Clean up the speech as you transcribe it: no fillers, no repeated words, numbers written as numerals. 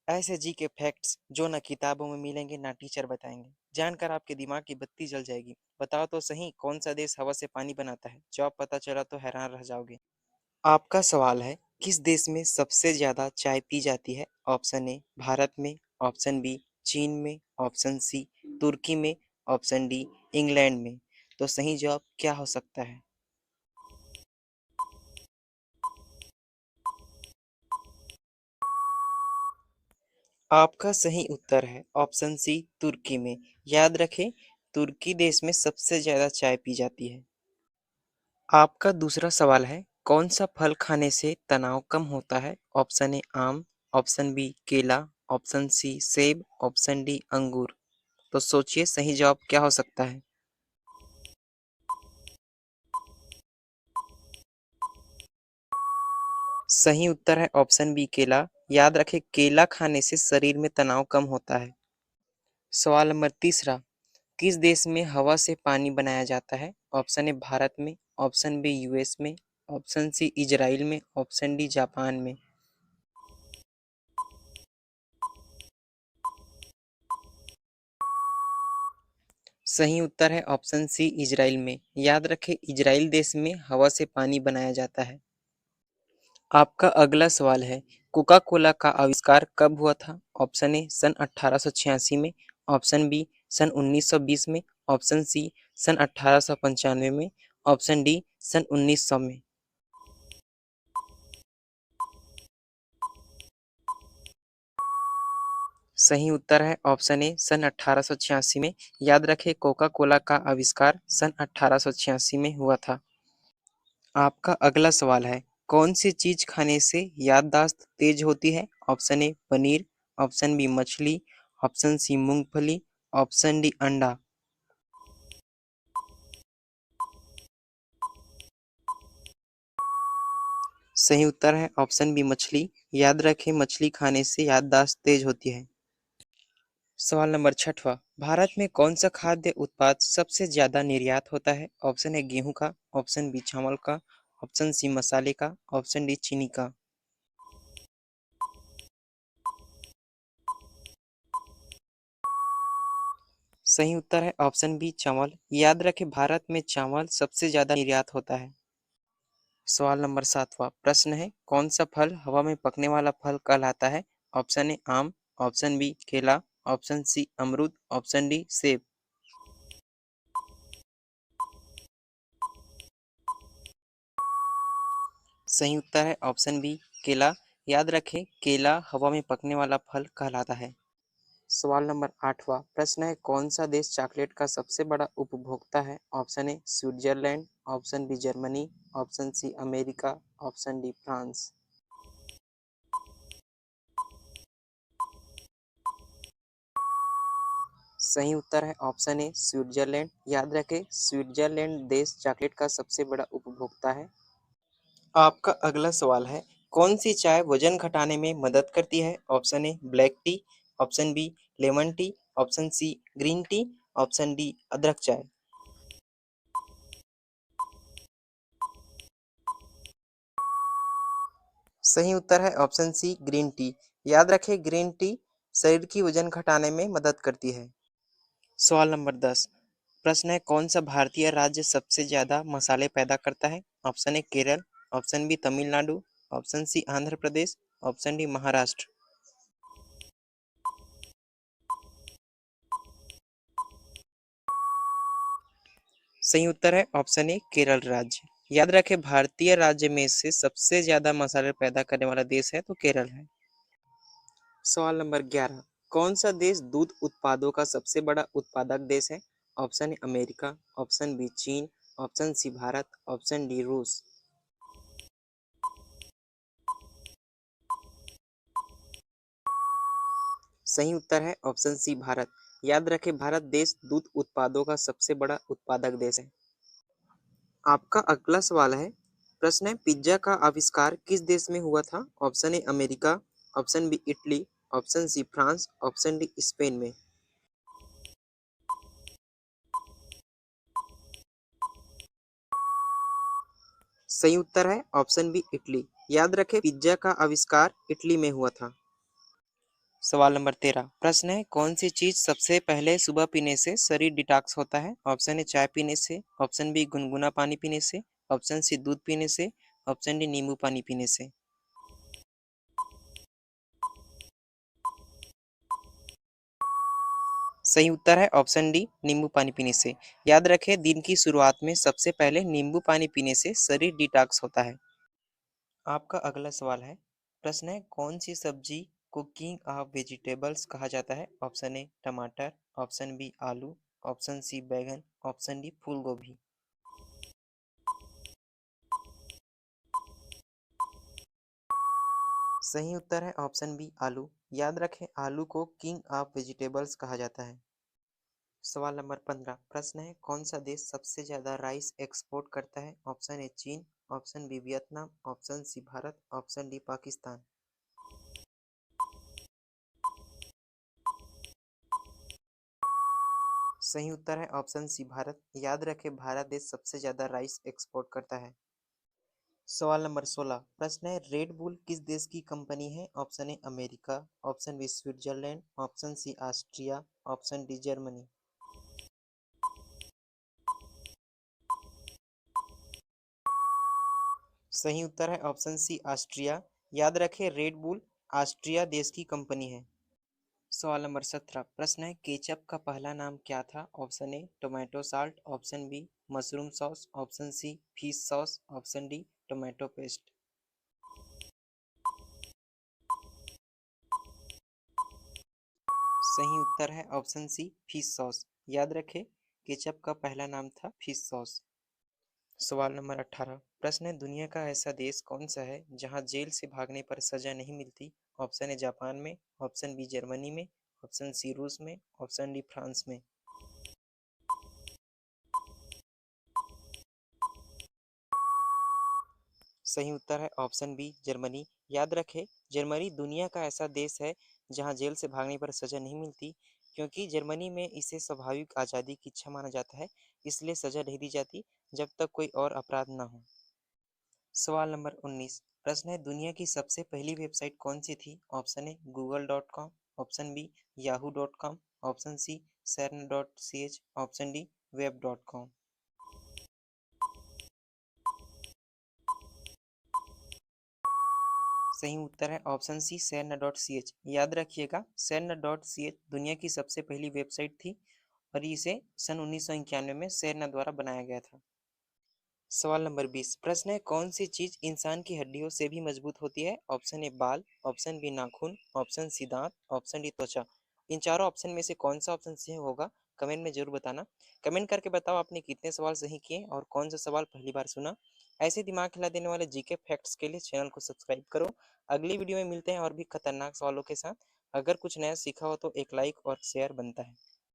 ऐसे जी के फैक्ट्स जो ना किताबों में मिलेंगे ना टीचर बताएंगे। जानकर आपके दिमाग की बत्ती जल जाएगी। बताओ तो सही, कौन सा देश हवा से पानी बनाता है? जवाब पता चला तो हैरान रह जाओगे। आपका सवाल है, किस देश में सबसे ज्यादा चाय पी जाती है? ऑप्शन ए भारत में, ऑप्शन बी चीन में, ऑप्शन सी तुर्की में, ऑप्शन डी इंग्लैंड में। तो सही जवाब क्या हो सकता है? आपका सही उत्तर है ऑप्शन सी तुर्की में। याद रखें, तुर्की देश में सबसे ज्यादा चाय पी जाती है। आपका दूसरा सवाल है, कौन सा फल खाने से तनाव कम होता है? ऑप्शन ए आम, ऑप्शन बी केला, ऑप्शन सी सेब, ऑप्शन डी अंगूर। तो सोचिए सही जवाब क्या हो सकता है। सही उत्तर है ऑप्शन बी केला। याद रखें, केला खाने से शरीर में तनाव कम होता है। सवाल नंबर तीसरा, किस देश में हवा से पानी बनाया जाता है? ऑप्शन ए भारत में, ऑप्शन बी यूएस में, ऑप्शन सी इजराइल में, ऑप्शन डी जापान में। सही उत्तर है ऑप्शन सी इजराइल में। याद रखें, इजराइल देश में हवा से पानी बनाया जाता है। आपका अगला सवाल है, कोका कोला का आविष्कार कब हुआ था? ऑप्शन ए सन 1886 में, ऑप्शन बी सन 1920 में, ऑप्शन सी सन 1895 में, ऑप्शन डी सन 1900 में। सही उत्तर है ऑप्शन ए सन 1886 में। याद रखें, कोका कोला का आविष्कार सन 1886 में हुआ था। आपका अगला सवाल है, कौन सी चीज खाने से याददाश्त तेज होती है? Option A paneer, option B मछली, ऑप्शन सी मूंगफली, ऑप्शन डी अंडा। सही उत्तर है ऑप्शन बी मछली। याद रखें, मछली खाने से याददाश्त तेज होती है। सवाल नंबर छठवा, भारत में कौन सा खाद्य उत्पाद सबसे ज्यादा निर्यात होता है? ऑप्शन है गेहूं का, ऑप्शन बी चावल का, ऑप्शन सी मसाले का, ऑप्शन डी चीनी का। सही उत्तर है ऑप्शन बी चावल। याद रखें, भारत में चावल सबसे ज्यादा निर्यात होता है। सवाल नंबर सातवां प्रश्न है, कौन सा फल हवा में पकने वाला फल कहलाता है? ऑप्शन ए आम, ऑप्शन बी केला, ऑप्शन सी अमरूद, ऑप्शन डी सेब। सही उत्तर है ऑप्शन बी केला। याद रखें, केला हवा में पकने वाला फल कहलाता है। सवाल नंबर आठवां प्रश्न है, कौन सा देश चॉकलेट का सबसे बड़ा उपभोक्ता है? Option A Switzerland, option B Germany, option C America, option D France. सही उत्तर है ऑप्शन ए स्विट्जरलैंड। याद रखें, स्विट्जरलैंड देश चॉकलेट का सबसे बड़ा उपभोक्ता है। आपका अगला सवाल है, कौन सी चाय वजन घटाने में मदद करती है? Option A black tea, option B lemon tea, option C green tea, option D अदरक चाय। सही उत्तर है ऑप्शन सी ग्रीन टी। याद रखें, ग्रीन टी शरीर की वजन घटाने में मदद करती है। सवाल नंबर 10 प्रश्न है, कौन सा भारतीय राज्य सबसे ज्यादा मसाले पैदा करता है? Option A Kerala, option B Tamil Nadu, option C Andhra Pradesh, option D Maharashtra. सही उत्तर है ऑप्शन ए केरल राज्य। याद रखें, भारतीय राज्य में से सबसे ज्यादा मसाले पैदा करने वाला देश है तो केरल है। सवाल नंबर 11, कौन सा देश दूध उत्पादों का सबसे बड़ा उत्पादक देश है? Option A America, option B चीन, option C Bharat, option D रूस। सही उत्तर है ऑप्शन सी भारत। याद रखें, भारत देश दूध उत्पादों का सबसे बड़ा उत्पादक देश है। आपका अगला सवाल है, प्रश्न है, पिज्जा का आविष्कार किस देश में हुआ था? Option A America, option B Italy, option C France, option D Spain में। सही उत्तर है ऑप्शन बी इटली। याद रखें, पिज्जा का आविष्कार इटली में हुआ था। सवाल नंबर 13 प्रश्न है कौन सी चीज सबसे पहले सुबह पीने से शरीर डिटॉक्स होता है? ऑप्शन ए चाय पीने से, ऑप्शन बी गुनगुना पानी पीने से, ऑप्शन सी दूध पीने से, ऑप्शन डी नींबू पानी पीने से। सही उत्तर है ऑप्शन डी नींबू पानी पीने से। याद रखें दिन की शुरुआत में सबसे पहले नींबू पानी पीने से शरीर डिटॉक्स होता है। आपका अगला सवाल है प्रश्न है कौन सी सब्जी को किंग ऑफ वेजिटेबल्स कहा जाता है? ऑप्शन ए टमाटर, ऑप्शन बी आलू, ऑप्शन सी बैगन, ऑप्शन डी फूल गोभी। सही उत्तर है ऑप्शन बी आलू। याद रखें आलू को किंग ऑफ वेजिटेबल्स कहा जाता है। सवाल नंबर 15 प्रश्न है कौन सा देश सबसे ज्यादा राइस एक्सपोर्ट करता है? ऑप्शन ए चीन, option B Vietnam, option C Bharat, option D Pakistan. सही उत्तर है ऑप्शन सी भारत। याद रखें भारत देश सबसे ज्यादा राइस एक्सपोर्ट करता है। सवाल नंबर 16 प्रश्न है रेड बुल किस देश की कंपनी है? Option A America, option B Switzerland, option C Austria, option D Germany. सही उत्तर है ऑप्शन सी ऑस्ट्रिया। याद रखें रेड बुल ऑस्ट्रिया देश की कंपनी है। सवाल नंबर 17 प्रश्न है केचप का पहला नाम क्या था? Option A tomato salt, option B mushroom sauce, option C fish sauce, option D tomato paste. सही उत्तर है ऑप्शन सी फिश सॉस। याद रखें केचप का पहला नाम था फिश सॉस। सवाल नंबर 18 प्रश्न है दुनिया का ऐसा देश कौन सा है जहां जेल से भागने पर सजा नहीं मिलती? ऑप्शन ए जापान में, ऑप्शन बी जर्मनी में, ऑप्शन सी रूस में, ऑप्शन डी फ्रांस में। सही उत्तर है ऑप्शन बी जर्मनी। याद रखें जर्मनी दुनिया का ऐसा देश है जहां जेल से भागने पर सजा नहीं मिलती, क्योंकि जर्मनी में इसे स्वाभाविक आज़ादी की इच्छा माना जाता है, इसलिए सजा नहीं दी जाती जब तक कोई और अपराध न हो। सवाल नंबर 19 प्रश्न है दुनिया की सबसे पहली वेबसाइट कौन सी थी? Option A google.com, option B yahoo.com, option C cern.ch, option D web.com। सही उत्तर है ऑप्शन सी cern.ch। याद रखिएगा cern.ch दुनिया की सबसे पहली वेबसाइट थी और इसे सन 1991 में सेरना द्वारा बनाया गया था। सवाल नंबर 20 प्रश्न है कौन सी चीज इंसान की हड्डियों से भी मजबूत होती है? ऑप्शन ए बाल, ऑप्शन बी नाखून, ऑप्शन सी दांत, ऑप्शन डी त्वचा। इन चारों ऑप्शन में से कौन सा ऑप्शन सही होगा कमेंट में जरूर बताना। कमेंट करके बताओ आपने कितने सवाल सही किए और कौन सा सवाल पहली बार सुना। ऐसे दिमाग हिला देने वाले जीके फैक्ट्स के लिए चैनल को सब्सक्राइब करो। अगली वीडियो में मिलते हैं और भी खतरनाक सवालों के साथ। अगर कुछ नया सीखा हो तो एक लाइक और शेयर बनता है।